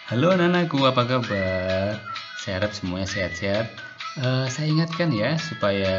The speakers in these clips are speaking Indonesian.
Halo anak-anakku, apa kabar? Saya harap semuanya sehat-sehat. Saya ingatkan ya, supaya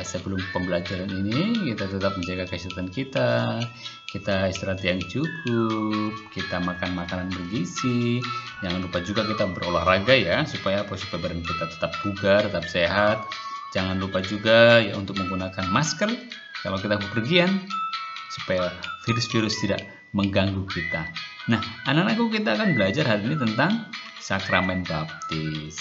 sebelum pembelajaran ini kita tetap menjaga kesehatan kita. Kita istirahat yang cukup, kita makan makanan bergizi. Jangan lupa juga kita berolahraga ya, supaya badan kita tetap bugar, tetap sehat. Jangan lupa juga ya untuk menggunakan masker kalau kita bepergian, supaya virus-virus tidak mengganggu kita. Nah, anak-anakku, kita akan belajar hari ini tentang sakramen baptis.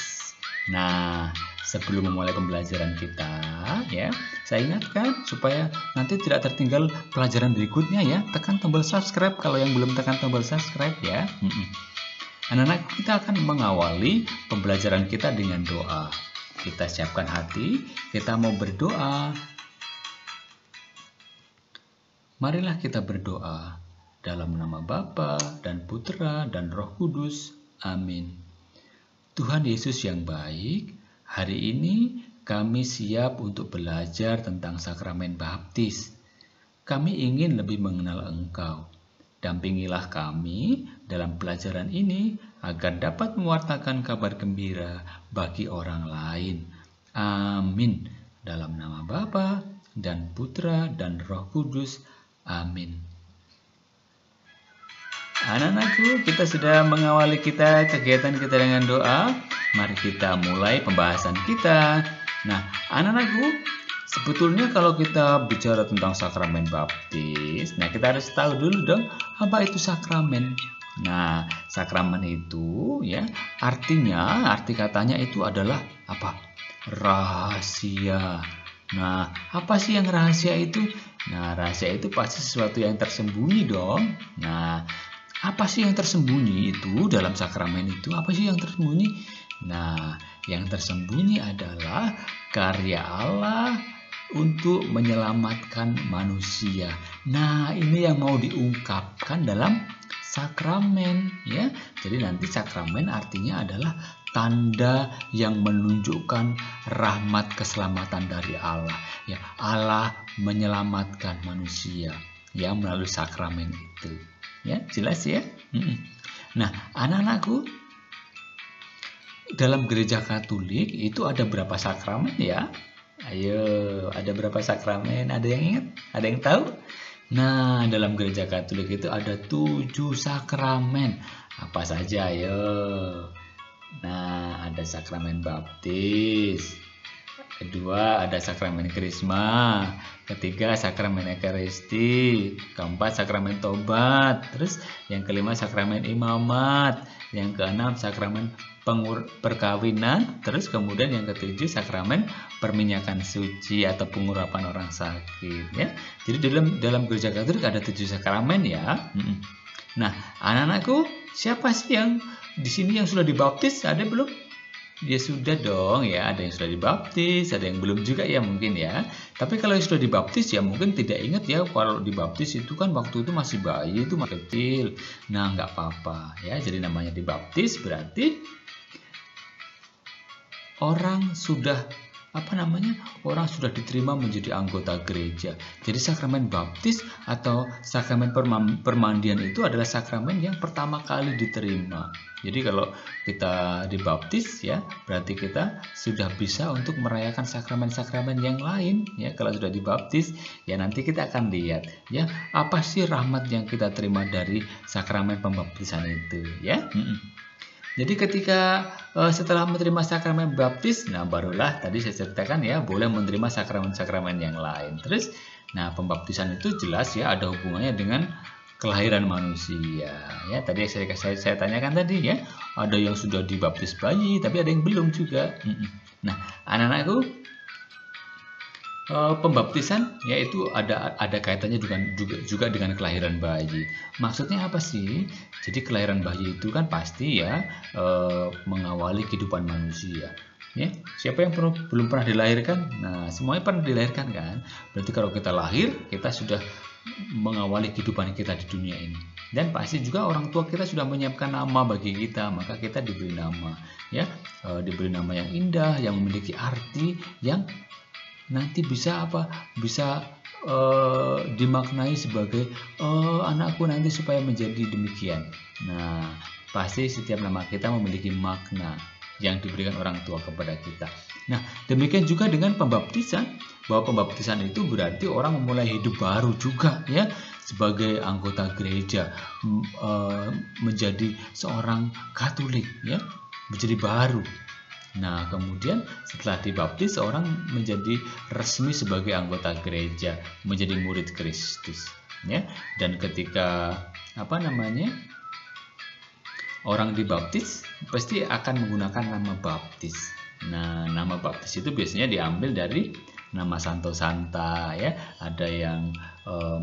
Nah, sebelum memulai pembelajaran kita, ya, saya ingatkan supaya nanti tidak tertinggal pelajaran berikutnya ya. Tekan tombol subscribe kalau yang belum tekan tombol subscribe ya. Anak-anak, kita akan mengawali pembelajaran kita dengan doa. Kita siapkan hati, kita mau berdoa. Marilah kita berdoa dalam nama Bapa dan Putra dan Roh Kudus. Amin. Tuhan Yesus yang baik, hari ini kami siap untuk belajar tentang sakramen baptis. Kami ingin lebih mengenal Engkau. Dampingilah kami dalam pelajaran ini agar dapat mewartakan kabar gembira bagi orang lain. Amin. Dalam nama Bapa dan Putra dan Roh Kudus. Amin. Anak-anakku, kita sudah mengawali kegiatan kita dengan doa. Mari kita mulai pembahasan kita. Nah, anak-anakku, sebetulnya kalau kita bicara tentang sakramen baptis, nah kita harus tahu dulu dong, apa itu sakramen. Nah, sakramen itu ya, arti katanya itu adalah apa? Rahasia. Nah, apa sih yang rahasia itu? Nah, rahasia itu pasti sesuatu yang tersembunyi dong. Nah, apa sih yang tersembunyi itu dalam sakramen itu? Apa sih yang tersembunyi? Nah, yang tersembunyi adalah karya Allah untuk menyelamatkan manusia. Nah, ini yang mau diungkapkan dalam sakramen ya. Jadi nanti sakramen artinya adalah tanda yang menunjukkan rahmat keselamatan dari Allah. Ya, Allah menyelamatkan manusia ya melalui sakramen itu. Ya, jelas ya? Nah, anak-anakku, dalam gereja Katolik itu ada berapa sakramen ya? Ayo, ada berapa sakramen? Ada yang ingat? Ada yang tahu? Nah, dalam gereja Katolik itu ada 7 sakramen. Apa saja? Ayo. Nah, ada sakramen baptis. Kedua, ada sakramen krisma. Ketiga, sakramen ekaristi. Keempat, sakramen tobat. Terus yang kelima, sakramen imamat. Yang keenam, sakramen perkawinan. Terus kemudian yang ketujuh, sakramen perminyakan suci atau pengurapan orang sakit ya. Jadi dalam gereja Katolik ada 7 sakramen ya. Nah, anak-anakku, siapa sih yang di sini yang sudah dibaptis? Ada belum? Ya sudah dong ya, ada yang sudah dibaptis, ada yang belum juga ya mungkin ya. Tapi kalau yang sudah dibaptis ya mungkin tidak ingat ya, kalau dibaptis itu kan waktu itu masih bayi, itu masih kecil. Nah, nggak apa-apa ya, jadi namanya dibaptis berarti orang sudah orang sudah diterima menjadi anggota gereja. Jadi sakramen baptis atau sakramen permandian itu adalah sakramen yang pertama kali diterima. Jadi kalau kita dibaptis ya, berarti kita sudah bisa untuk merayakan sakramen-sakramen yang lain ya. Kalau sudah dibaptis ya, nanti kita akan lihat ya, apa sih rahmat yang kita terima dari sakramen pembaptisan itu ya. Jadi ketika setelah menerima sakramen baptis, nah barulah tadi saya ceritakan ya, boleh menerima sakramen-sakramen yang lain. Terus, nah pembaptisan itu jelas ya ada hubungannya dengan kelahiran manusia. Ya, tadi saya tanyakan tadi ya, ada yang sudah dibaptis bayi, tapi ada yang belum juga. Nah, anak-anakku, pembaptisan yaitu ada kaitannya juga dengan kelahiran bayi. Maksudnya apa sih? Jadi kelahiran bayi itu kan pasti ya mengawali kehidupan manusia. Ya, siapa yang belum pernah dilahirkan? Nah, semuanya pernah dilahirkan kan? Berarti kalau kita lahir, kita sudah mengawali kehidupan kita di dunia ini. Dan pasti juga orang tua kita sudah menyiapkan nama bagi kita, maka kita diberi nama, ya, diberi nama yang indah, yang memiliki arti, yang nanti bisa dimaknai sebagai anakku nanti supaya menjadi demikian. Nah, pasti setiap nama kita memiliki makna yang diberikan orang tua kepada kita. Nah, demikian juga dengan pembaptisan, bahwa pembaptisan itu berarti orang memulai hidup baru juga ya, sebagai anggota gereja, menjadi seorang Katolik ya, menjadi baru. Nah, kemudian setelah dibaptis orang menjadi resmi sebagai anggota gereja, menjadi murid Kristus ya. Dan ketika orang dibaptis pasti akan menggunakan nama baptis. Nah, nama baptis itu biasanya diambil dari nama Santo Santa ya. Ada yang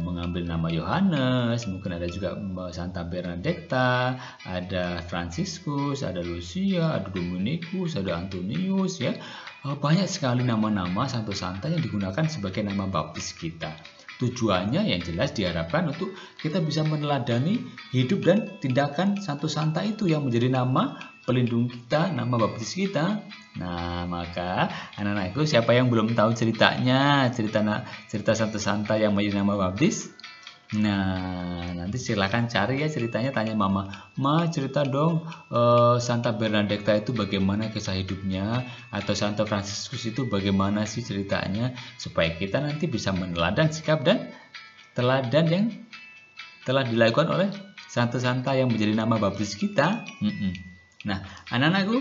mengambil nama Yohanes, mungkin ada juga Santa Bernadetta, ada Franciscus, ada Lucia, ada Dominikus, ada Antonius ya. Banyak sekali nama-nama Santo Santa yang digunakan sebagai nama baptis kita. Tujuannya yang jelas diharapkan untuk kita bisa meneladani hidup dan tindakan Santo Santa itu yang menjadi nama pelindung kita, nama baptis kita. Nah, maka anak-anakku, siapa yang belum tahu ceritanya, cerita Santo Santa yang menjadi nama baptis? Nah, nanti silakan cari ya ceritanya, tanya mama, Ma cerita dong Santa Bernadetta itu bagaimana kisah hidupnya, atau Santo Franciscus itu bagaimana sih ceritanya, supaya kita nanti bisa meneladani sikap dan teladan yang telah dilakukan oleh Santo Santa yang menjadi nama baptis kita. Nah, anak-anakku,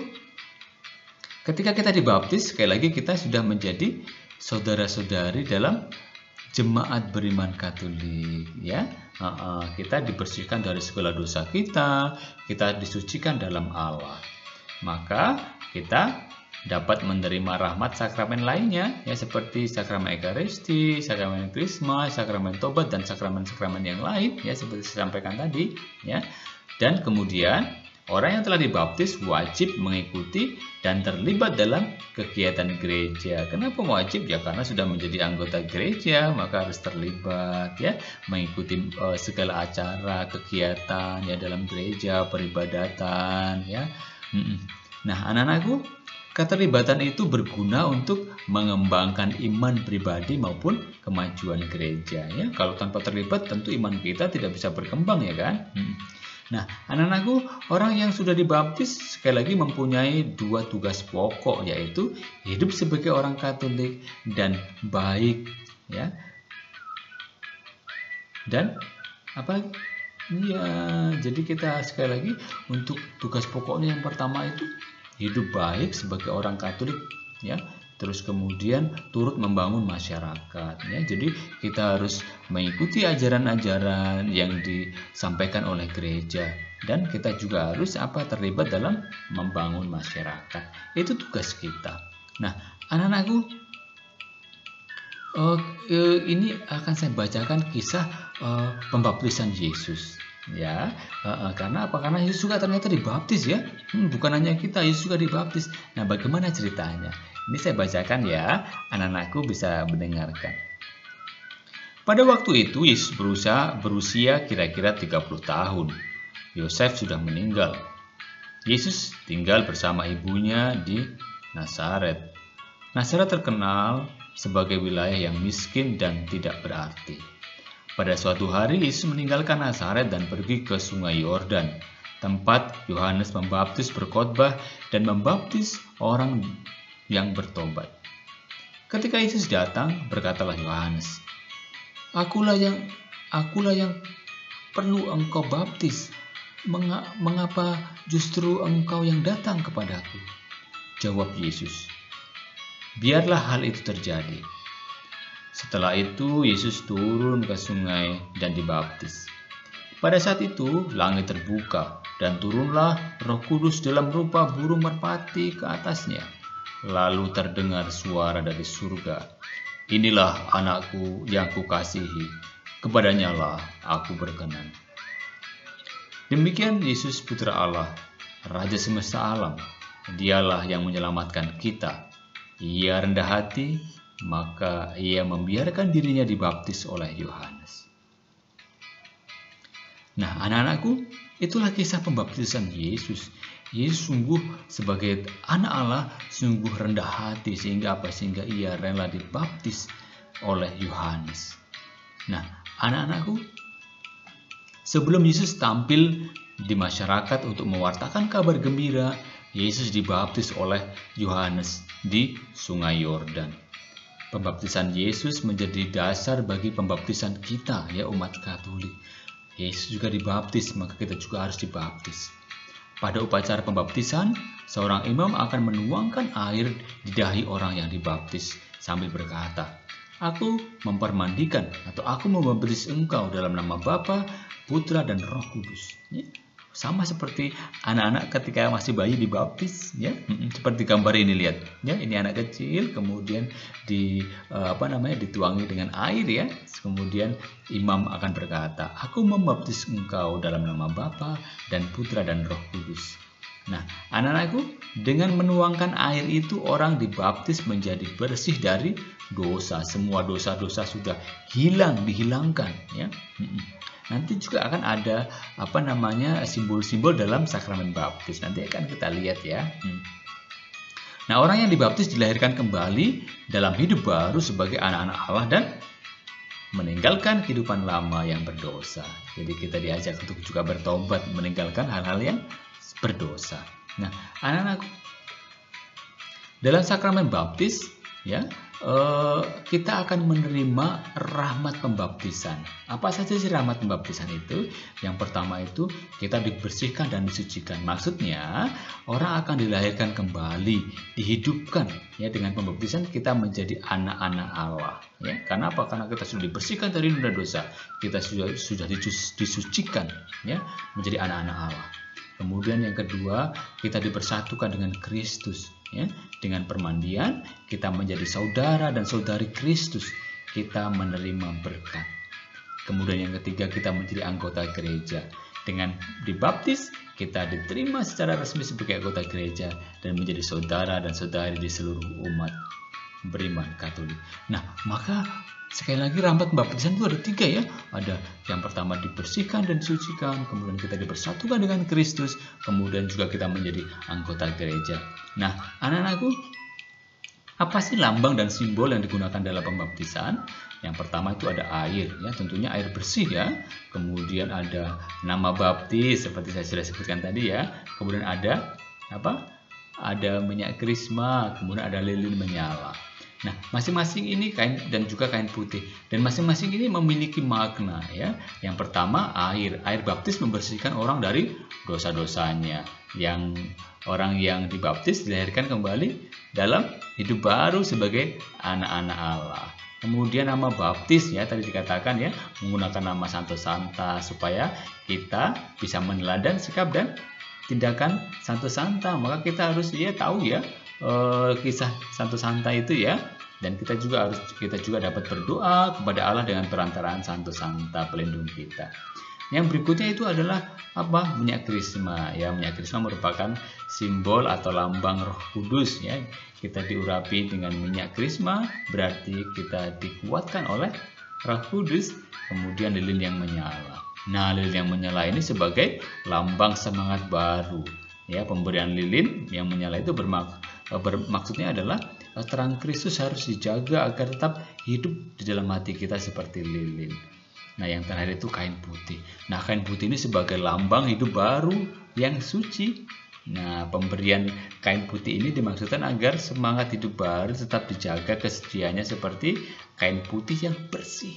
ketika kita dibaptis, sekali lagi kita sudah menjadi saudara-saudari dalam jemaat beriman Katolik ya. Kita dibersihkan dari segala dosa kita disucikan dalam Allah. Maka kita dapat menerima rahmat sakramen lainnya ya, seperti sakramen Ekaristi, sakramen Krisma, sakramen Tobat, dan sakramen-sakramen yang lain ya, seperti saya sampaikan tadi ya. Dan kemudian orang yang telah dibaptis wajib mengikuti dan terlibat dalam kegiatan gereja. Kenapa wajib? Ya karena sudah menjadi anggota gereja, maka harus terlibat ya, mengikuti segala acara, kegiatan ya dalam gereja, peribadatan ya. Nah, anak-anakku, keterlibatan itu berguna untuk mengembangkan iman pribadi maupun kemajuan gereja ya. Kalau tanpa terlibat tentu iman kita tidak bisa berkembang ya kan. Nah, anak-anakku, orang yang sudah dibaptis sekali lagi mempunyai dua tugas pokok, yaitu hidup sebagai orang Katolik dan baik ya. Dan apa? Ya, jadi kita sekali lagi untuk tugas pokoknya yang pertama itu hidup baik sebagai orang Katolik ya. Terus kemudian turut membangun masyarakat ya. Jadi kita harus mengikuti ajaran-ajaran yang disampaikan oleh gereja, dan kita juga harus terlibat dalam membangun masyarakat. Itu tugas kita. Nah, anak-anakku, ini akan saya bacakan kisah pembaptisan Yesus ya. Karena apa? Karena Yesus juga ternyata dibaptis ya. Bukan hanya kita, Yesus juga dibaptis. Nah, bagaimana ceritanya? Ini saya bacakan ya, anak-anakku bisa mendengarkan. Pada waktu itu Yesus berusia kira-kira 30 tahun. Yosef sudah meninggal. Yesus tinggal bersama ibunya di Nazaret. Nazaret terkenal sebagai wilayah yang miskin dan tidak berarti. Pada suatu hari Yesus meninggalkan Nazaret dan pergi ke Sungai Yordan, tempat Yohanes Pembaptis berkhotbah dan membaptis orang yang bertobat. Ketika Yesus datang, berkatalah Yohanes, Akulah yang perlu engkau baptis. Mengapa justru engkau yang datang kepadaku? Jawab Yesus, biarlah hal itu terjadi. Setelah itu Yesus turun ke sungai dan dibaptis. Pada saat itu langit terbuka dan turunlah Roh Kudus dalam rupa burung merpati ke atasnya. Lalu terdengar suara dari surga, Inilah anakku yang kukasihi, kepadanya lah aku berkenan. Demikian Yesus Putra Allah, Raja semesta alam. Dialah yang menyelamatkan kita. Ia rendah hati, maka ia membiarkan dirinya dibaptis oleh Yohanes. Nah, anak-anakku, itulah kisah pembaptisan Yesus. Yesus sungguh sebagai anak Allah sungguh rendah hati sehingga ia rela dibaptis oleh Yohanes. Nah, anak-anakku, sebelum Yesus tampil di masyarakat untuk mewartakan kabar gembira, Yesus dibaptis oleh Yohanes di Sungai Yordan. Pembaptisan Yesus menjadi dasar bagi pembaptisan kita, ya umat Katolik. Yesus juga dibaptis, maka kita juga harus dibaptis. Pada upacara pembaptisan, seorang imam akan menuangkan air di dahi orang yang dibaptis sambil berkata, "Aku mempermandikan atau aku membaptis engkau dalam nama Bapa, Putra, dan Roh Kudus." Ya. Sama seperti anak-anak ketika masih bayi dibaptis, ya, seperti gambar ini, lihat, ya, ini anak kecil, kemudian dituangi dengan air, ya, kemudian imam akan berkata, "Aku membaptis engkau dalam nama Bapa dan Putra dan Roh Kudus." Nah, anak-anakku, dengan menuangkan air itu orang dibaptis menjadi bersih dari dosa. Semua dosa-dosa sudah dihilangkan, ya. Nanti juga akan ada simbol-simbol dalam sakramen baptis. Nanti akan kita lihat, ya. Nah, orang yang dibaptis dilahirkan kembali dalam hidup baru sebagai anak-anak Allah dan meninggalkan kehidupan lama yang berdosa. Jadi kita diajak untuk juga bertobat, meninggalkan hal-hal yang berdosa. Nah, anak-anakku, dalam sakramen baptis, ya, kita akan menerima rahmat pembaptisan. Apa saja sih rahmat pembaptisan itu? Yang pertama itu kita dibersihkan dan disucikan. Maksudnya orang akan dilahirkan kembali, dihidupkan, ya, dengan pembaptisan kita menjadi anak-anak Allah. Ya, karena apa? Karena kita sudah dibersihkan dari noda dosa, kita sudah disucikan, ya, menjadi anak-anak Allah. Kemudian yang kedua, kita dipersatukan dengan Kristus, ya. Dengan permandian kita menjadi saudara dan saudari Kristus, kita menerima berkat. Kemudian yang ketiga, kita menjadi anggota gereja. Dengan dibaptis, kita diterima secara resmi sebagai anggota gereja dan menjadi saudara dan saudari di seluruh umat beriman Katolik. Nah, maka sekali lagi rahmat pembaptisan itu ada 3, ya. Ada yang pertama dibersihkan dan disucikan, kemudian kita dipersatukan dengan Kristus, kemudian juga kita menjadi anggota gereja. Nah, anak-anakku, apa sih lambang dan simbol yang digunakan dalam pembaptisan? Yang pertama itu ada air, ya, tentunya air bersih, ya. Kemudian ada nama baptis seperti saya sudah sebutkan tadi, ya. Kemudian ada Ada minyak krisma, kemudian ada lilin menyala. Nah, masing-masing ini kain dan juga kain putih, dan masing-masing ini memiliki makna, ya. Yang pertama, air baptis membersihkan orang dari dosa-dosanya. Orang yang dibaptis dilahirkan kembali dalam hidup baru sebagai anak-anak Allah. Kemudian nama baptis, ya, tadi dikatakan, ya, menggunakan nama Santo Santa supaya kita bisa meneladan sikap dan tindakan Santo Santa. Maka kita harus, ya, tahu, ya, kisah Santo Santa itu, ya, dan kita juga dapat berdoa kepada Allah dengan perantaraan Santo Santa pelindung kita. Yang berikutnya itu adalah minyak krisma, ya. Minyak krisma merupakan simbol atau lambang Roh Kudus, ya. Kita diurapi dengan minyak krisma, berarti kita dikuatkan oleh Roh Kudus. Kemudian lilin yang menyala. Nah, lilin yang menyala ini sebagai lambang semangat baru, ya. Pemberian lilin yang menyala itu maksudnya adalah terang Kristus harus dijaga agar tetap hidup di dalam hati kita seperti lilin. Nah, yang terakhir itu kain putih. Nah, kain putih ini sebagai lambang hidup baru yang suci. Nah, pemberian kain putih ini dimaksudkan agar semangat hidup baru tetap dijaga kesuciannya seperti kain putih yang bersih,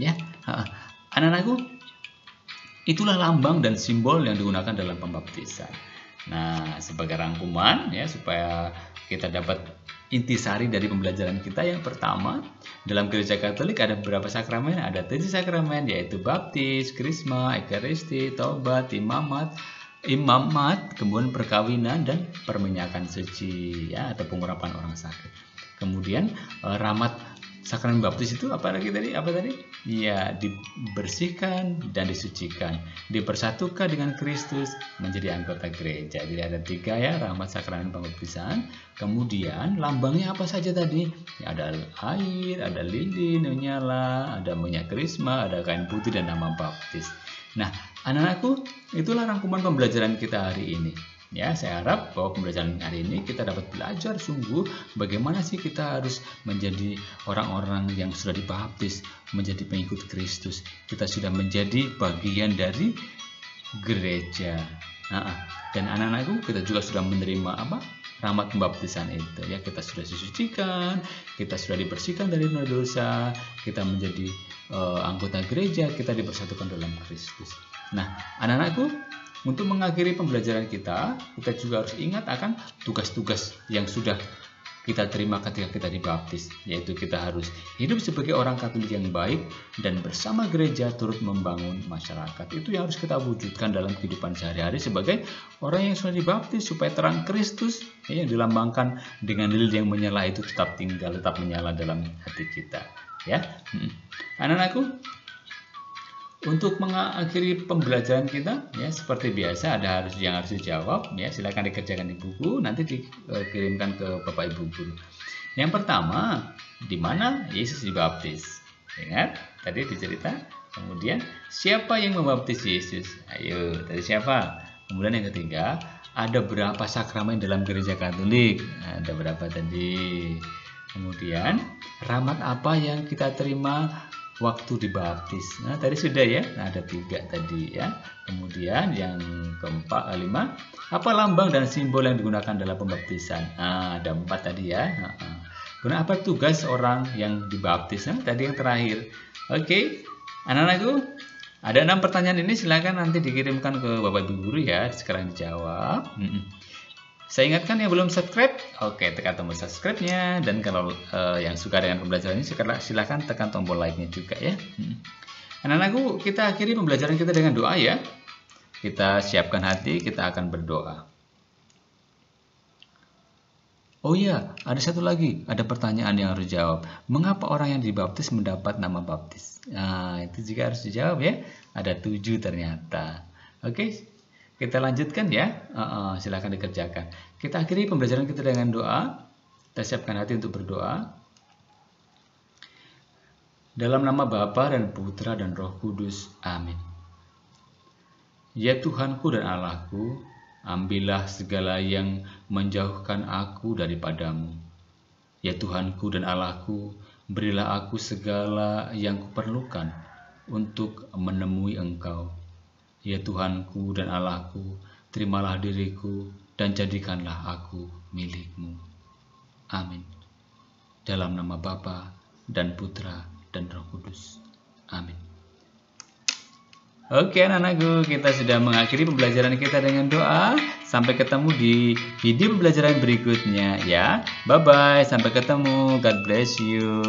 ya. Anak-anakku, itulah lambang dan simbol yang digunakan dalam pembaptisan. Nah, sebagai rangkuman, ya, supaya kita dapat intisari dari pembelajaran kita, yang pertama, dalam gereja Katolik ada beberapa sakramen, ada 7 sakramen, yaitu baptis, krisma, ekaristi, taubat, imamat, kemudian perkawinan dan perminyakan suci, ya, atau pengurapan orang sakit. Kemudian rahmat sakramen baptis itu apa tadi? Ya, dibersihkan dan disucikan, dipersatukan dengan Kristus menjadi anggota gereja. Jadi ada 3, ya, rahmat sakramen pembaptisan. Kemudian lambangnya apa saja tadi? Ya, ada air, ada lilin menyala, ada minyak krisma, ada kain putih dan nama baptis. Nah, anak-anakku, itulah rangkuman pembelajaran kita hari ini. Ya, saya harap bahwa pembelajaran hari ini kita dapat belajar sungguh bagaimana sih kita harus menjadi orang-orang yang sudah dibaptis, menjadi pengikut Kristus. Kita sudah menjadi bagian dari gereja. Dan anak-anakku, kita juga sudah menerima apa? Rahmat pembaptisan itu ya. Kita sudah disucikan, kita sudah dibersihkan dari dosa, kita menjadi anggota gereja, kita dipersatukan dalam Kristus. Nah, anak-anakku, untuk mengakhiri pembelajaran kita juga harus ingat akan tugas-tugas yang sudah kita terima ketika kita dibaptis, yaitu kita harus hidup sebagai orang Katolik yang baik dan bersama gereja turut membangun masyarakat. Itu yang harus kita wujudkan dalam kehidupan sehari-hari sebagai orang yang sudah dibaptis, supaya terang Kristus yang dilambangkan dengan lilin yang menyala itu tetap menyala dalam hati kita. Ya, anak-anakku, untuk mengakhiri pembelajaran kita ya, seperti biasa ada yang harus dijawab ya. Silakan dikerjakan di buku, nanti dikirimkan ke Bapak Ibu guru. Yang pertama, di mana Yesus dibaptis? Ingat tadi dicerita. Kemudian siapa yang membaptis Yesus? Ayo, tadi siapa? Kemudian yang ketiga, ada berapa sakramen dalam gereja Katolik? Ada berapa tadi? Kemudian rahmat apa yang kita terima waktu dibaptis? Nah, tadi sudah ya. Nah, ada 3 tadi ya. Kemudian yang keempat, 5, apa lambang dan simbol yang digunakan dalam pembaptisan? Nah, ada 4 tadi ya. Kemudian apa tugas orang yang dibaptis? Nah, tadi yang terakhir. Oke, anak-anakku, ada 6 pertanyaan ini, silakan nanti dikirimkan ke Bapak Ibu guru ya. Sekarang dijawab. Saya ingatkan yang belum subscribe, oke, tekan tombol subscribe-nya. Dan kalau yang suka dengan pembelajaran ini, silahkan tekan tombol like-nya juga ya. Anak-anakku, kita akhiri pembelajaran kita dengan doa ya. Kita siapkan hati, kita akan berdoa. Oh iya, ada satu lagi, ada pertanyaan yang harus dijawab. Mengapa orang yang dibaptis mendapat nama baptis? Nah, itu juga harus dijawab ya. Ada 7 ternyata. Oke. Kita lanjutkan ya, silakan dikerjakan. Kita akhiri pembelajaran kita dengan doa. Kita siapkan hati untuk berdoa. Dalam nama Bapa dan Putra dan Roh Kudus, amin. Ya Tuhanku dan Allahku, ambillah segala yang menjauhkan aku daripadamu. Ya Tuhanku dan Allahku, berilah aku segala yang kuperlukan untuk menemui Engkau. Ya Tuhanku dan Allahku, terimalah diriku dan jadikanlah aku milik-Mu. Amin. Dalam nama Bapa dan Putra dan Roh Kudus. Amin. Oke anak-anakku, kita sudah mengakhiri pembelajaran kita dengan doa. Sampai ketemu di video pembelajaran berikutnya ya. Bye-bye, sampai ketemu. God bless you.